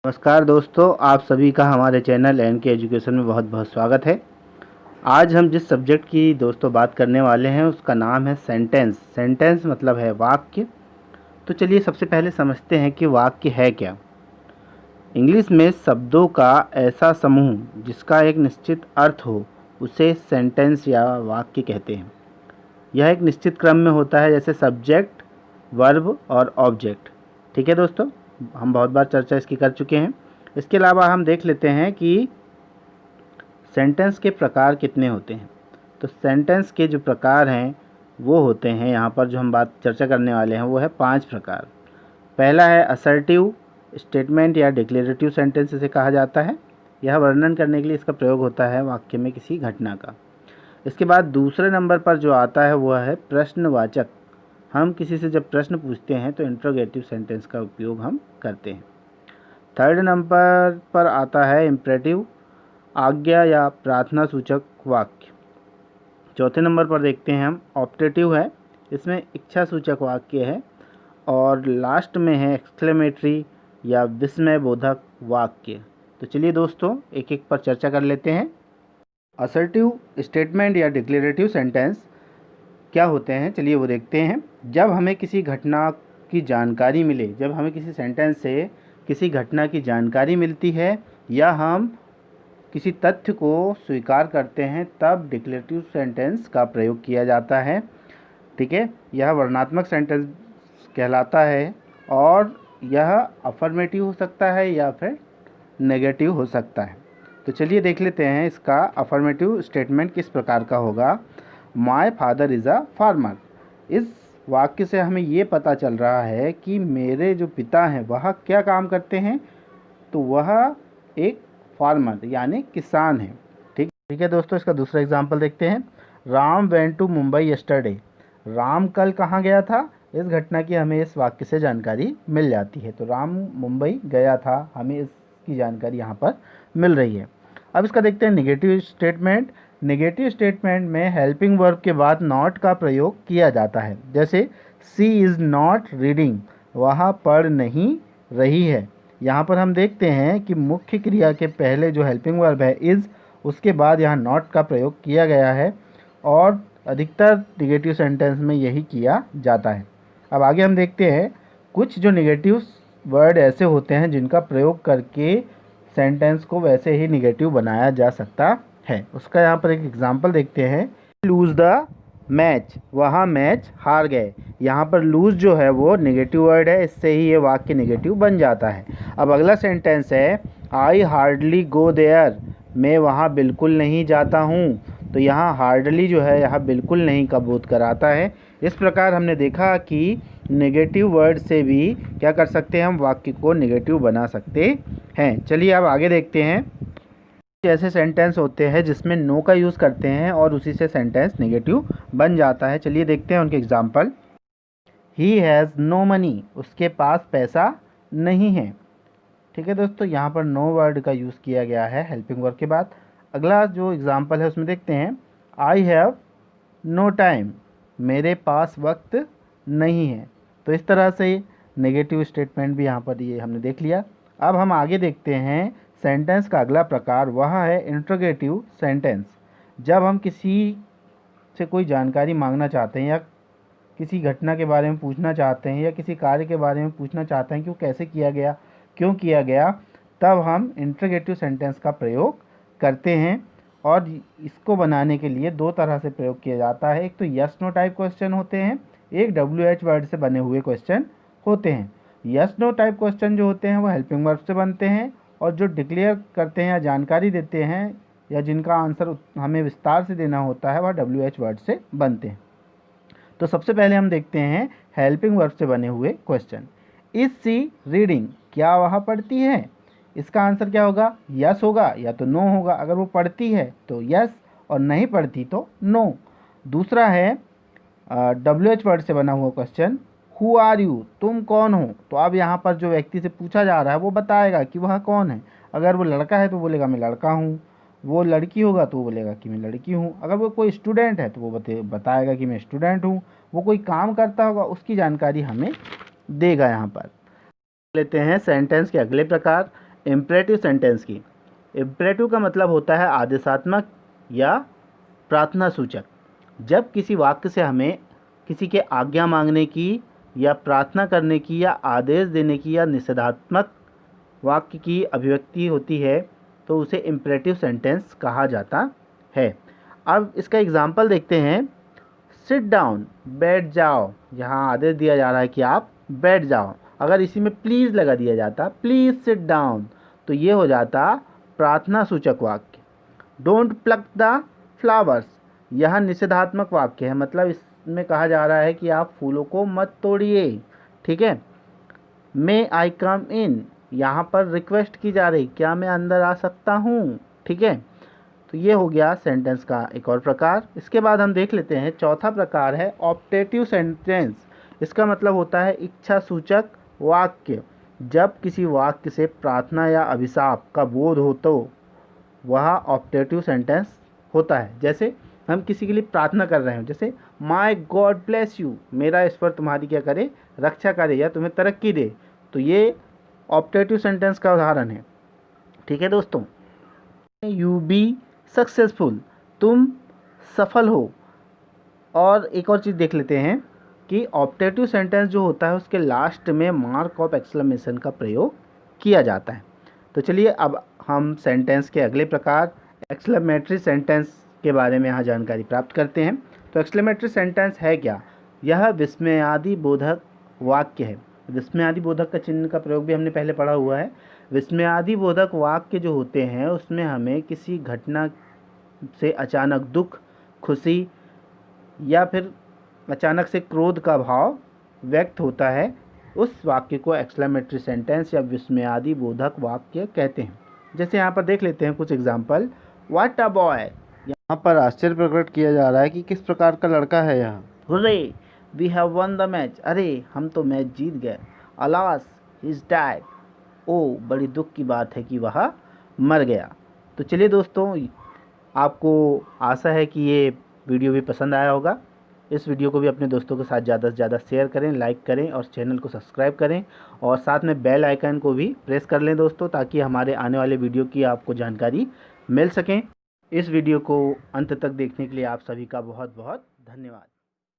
नमस्कार दोस्तों, आप सभी का हमारे चैनल एन के एजुकेशन में बहुत बहुत स्वागत है। आज हम जिस सब्जेक्ट की दोस्तों बात करने वाले हैं उसका नाम है सेंटेंस। सेंटेंस मतलब है वाक्य। तो चलिए सबसे पहले समझते हैं कि वाक्य है क्या। इंग्लिश में शब्दों का ऐसा समूह जिसका एक निश्चित अर्थ हो उसे सेंटेंस या वाक्य कहते हैं। यह एक निश्चित क्रम में होता है, जैसे सब्जेक्ट, वर्ब और ऑब्जेक्ट। ठीक है दोस्तों, हम बहुत बार चर्चा इसकी कर चुके हैं। इसके अलावा हम देख लेते हैं कि सेंटेंस के प्रकार कितने होते हैं। तो सेंटेंस के जो प्रकार हैं वो होते हैं, यहाँ पर जो हम बात चर्चा करने वाले हैं वो है 5 प्रकार। पहला है असर्टिव स्टेटमेंट या डिक्लेरेटिव सेंटेंस इसे कहा जाता है। यह वर्णन करने के लिए इसका प्रयोग होता है वाक्य में किसी घटना का। इसके बाद दूसरे नंबर पर जो आता है वह है प्रश्नवाचक। हम किसी से जब प्रश्न पूछते हैं तो इंट्रोगेटिव सेंटेंस का उपयोग हम करते हैं। थर्ड नंबर पर आता है इम्परेटिव, आज्ञा या प्रार्थना सूचक वाक्य। चौथे नंबर पर देखते हैं हम ऑप्टेटिव है, इसमें इच्छा सूचक वाक्य है। और लास्ट में है एक्सक्लेमेटरी या विस्मय बोधक वाक्य। तो चलिए दोस्तों एक एक पर चर्चा कर लेते हैं। असर्टिव स्टेटमेंट या डिक्लेरेटिव सेंटेंस क्या होते हैं, चलिए वो देखते हैं। जब हमें किसी घटना की जानकारी मिले, जब हमें किसी सेंटेंस से किसी घटना की जानकारी मिलती है या हम किसी तथ्य को स्वीकार करते हैं, तब डिक्लेरेटिव सेंटेंस का प्रयोग किया जाता है। ठीक है, यह वर्णनात्मक सेंटेंस कहलाता है और यह अफर्मेटिव हो सकता है या फिर नेगेटिव हो सकता है। तो चलिए देख लेते हैं इसका अफर्मेटिव स्टेटमेंट किस प्रकार का होगा। My father is a farmer. इस वाक्य से हमें ये पता चल रहा है कि मेरे जो पिता हैं वह क्या काम करते हैं, तो वह एक फार्मर यानी किसान है। ठीक है दोस्तों, इसका दूसरा एग्जाम्पल देखते हैं। Ram went to Mumbai yesterday. Ram कल कहाँ गया था, इस घटना की हमें इस वाक्य से जानकारी मिल जाती है। तो राम मुंबई गया था, हमें इसकी जानकारी यहाँ पर मिल रही है। अब इसका देखते हैं नेगेटिव स्टेटमेंट। नेगेटिव स्टेटमेंट में हेल्पिंग वर्ब के बाद नॉट का प्रयोग किया जाता है। जैसे सी इज़ नॉट रीडिंग, वह पढ़ नहीं रही है। यहाँ पर हम देखते हैं कि मुख्य क्रिया के पहले जो हेल्पिंग वर्ब है इज़, उसके बाद यहाँ नॉट का प्रयोग किया गया है और अधिकतर नेगेटिव सेंटेंस में यही किया जाता है। अब आगे हम देखते हैं कुछ जो नेगेटिव वर्ड ऐसे होते हैं जिनका प्रयोग करके सेंटेंस को वैसे ही नेगेटिव बनाया जा सकता है। उसका यहाँ पर एक एग्जांपल देखते हैं। लूज़ द मैच, वहाँ मैच हार गए। यहाँ पर लूज़ जो है वो नेगेटिव वर्ड है, इससे ही ये वाक्य नेगेटिव बन जाता है। अब अगला सेंटेंस है आई हार्डली गो देयर, मैं वहाँ बिल्कुल नहीं जाता हूँ। तो यहाँ हार्डली जो है यहाँ बिल्कुल नहीं का बोध कराता है। इस प्रकार हमने देखा कि नेगेटिव वर्ड से भी क्या कर सकते हैं, हम वाक्य को नेगेटिव बना सकते हैं। चलिए अब आगे देखते हैं। ऐसे सेंटेंस होते हैं जिसमें नो का यूज़ करते हैं और उसी से सेंटेंस नेगेटिव बन जाता है। चलिए देखते हैं उनके example. He has no money, उसके पास पैसा नहीं है। ठीक है दोस्तों, यहाँ पर नो वर्ड का यूज़ किया गया है हेल्पिंग वर्ब के बाद। अगला जो एग्जाम्पल है उसमें देखते हैं आई हैव नो टाइम, मेरे पास वक्त नहीं है। तो इस तरह से नेगेटिव स्टेटमेंट भी यहाँ पर ये हमने देख लिया। अब हम आगे देखते हैं सेंटेंस का अगला प्रकार, वह है इंट्रोगेटिव सेंटेंस। जब हम किसी से कोई जानकारी मांगना चाहते हैं या किसी घटना के बारे में पूछना चाहते हैं या किसी कार्य के बारे में पूछना चाहते हैं कि वो कैसे किया गया, क्यों किया गया, तब हम इंट्रोगेटिव सेंटेंस का प्रयोग करते हैं। और इसको बनाने के लिए दो तरह से प्रयोग किया जाता है। एक तो यस नो टाइप क्वेश्चन होते हैं, एक WH वर्ड से बने हुए क्वेश्चन होते हैं। यस नो टाइप क्वेश्चन जो होते हैं वो हेल्पिंग वर्ब से बनते हैं और जो डिक्लेयर करते हैं या जानकारी देते हैं या जिनका आंसर हमें विस्तार से देना होता है वह WH वर्ड से बनते हैं। तो सबसे पहले हम देखते हैं हेल्पिंग वर्ब से बने हुए क्वेश्चन। इज सी रीडिंग, क्या वह पढ़ती है? इसका आंसर क्या होगा, यस होगा या तो नो होगा। अगर वो पढ़ती है तो यस और नहीं पढ़ती तो नो। दूसरा है WH वर्ड से बना हुआ क्वेश्चन, हु आर यू, तुम कौन हो? तो अब यहाँ पर जो व्यक्ति से पूछा जा रहा है वो बताएगा कि वह कौन है। अगर वो लड़का है तो बोलेगा मैं लड़का हूँ, वो लड़की होगा तो वो बोलेगा कि मैं लड़की हूँ। अगर वो कोई स्टूडेंट है तो वो बताएगा कि मैं स्टूडेंट हूँ। वो कोई काम करता होगा उसकी जानकारी हमें देगा। यहाँ पर लेते हैं सेंटेंस के अगले प्रकार, इम्परेटिव सेंटेंस की। इम्परेटिव का मतलब होता है आदेशात्मक या प्रार्थना सूचक। जब किसी वाक्य से हमें किसी के आज्ञा मांगने की या प्रार्थना करने की या आदेश देने की या निषेधात्मक वाक्य की अभिव्यक्ति होती है तो उसे इम्परेटिव सेंटेंस कहा जाता है। अब इसका एग्जाम्पल देखते हैं। सिट डाउन, बैठ जाओ। यहाँ आदेश दिया जा रहा है कि आप बैठ जाओ। अगर इसी में प्लीज़ लगा दिया जाता, प्लीज़ सिट डाउन, तो ये हो जाता प्रार्थना सूचक वाक्य। डोंट प्लक द फ्लावर्स, यह निषेधात्मक वाक्य है, मतलब इसमें कहा जा रहा है कि आप फूलों को मत तोड़िए। ठीक है। मे आई कम इन, यहाँ पर रिक्वेस्ट की जा रही, क्या मैं अंदर आ सकता हूँ। ठीक है। तो ये हो गया सेंटेंस का एक और प्रकार। इसके बाद हम देख लेते हैं चौथा प्रकार है ऑप्टेटिव सेंटेंस। इसका मतलब होता है इच्छा सूचक वाक्य। जब किसी वाक्य से प्रार्थना या अभिशाप का बोध हो तो वह ऑप्टेटिव सेंटेंस होता है। जैसे हम किसी के लिए प्रार्थना कर रहे हो, जैसे माय गॉड ब्लेस यू, मेरा ईश्वर तुम्हारी क्या करे, रक्षा करे या तुम्हें तरक्की दे, तो ये ऑप्टेटिव सेंटेंस का उदाहरण है। ठीक है दोस्तों। यू बी सक्सेसफुल, तुम सफल हो। और एक और चीज़ देख लेते हैं कि ऑप्टेटिव सेंटेंस जो होता है उसके लास्ट में मार्क ऑफ एक्सक्लेमेशन का प्रयोग किया जाता है। तो चलिए अब हम सेंटेंस के अगले प्रकार एक्सक्लेमेटरी सेंटेंस के बारे में यहाँ जानकारी प्राप्त करते हैं। तो एक्सक्लेमेटरी सेंटेंस है क्या? यह विस्मयादि बोधक वाक्य है। विस्मयादि बोधक का चिन्ह का प्रयोग भी हमने पहले पढ़ा हुआ है। विस्मयादि बोधक वाक्य जो होते हैं उसमें हमें किसी घटना से अचानक दुख, खुशी या फिर अचानक से क्रोध का भाव व्यक्त होता है, उस वाक्य को एक्सक्लेमेटरी सेंटेंस या विस्मयादि बोधक वाक्य कहते हैं। जैसे यहाँ पर देख लेते हैं कुछ एग्जाम्पल। व्हाट अ बॉय, यहाँ पर आश्चर्य प्रकट किया जा रहा है कि किस प्रकार का लड़का है यह। Hurray, we have won the match, अरे हम तो मैच जीत गए। अलास, ही इज डाइड, ओ बड़ी दुख की बात है कि वह मर गया। तो चलिए दोस्तों, आपको आशा है कि ये वीडियो भी पसंद आया होगा। इस वीडियो को भी अपने दोस्तों के साथ ज़्यादा से ज़्यादा शेयर करें, लाइक करें और चैनल को सब्सक्राइब करें और साथ में बेल आइकन को भी प्रेस कर लें दोस्तों, ताकि हमारे आने वाले वीडियो की आपको जानकारी मिल सकें। इस वीडियो को अंत तक देखने के लिए आप सभी का बहुत बहुत धन्यवाद।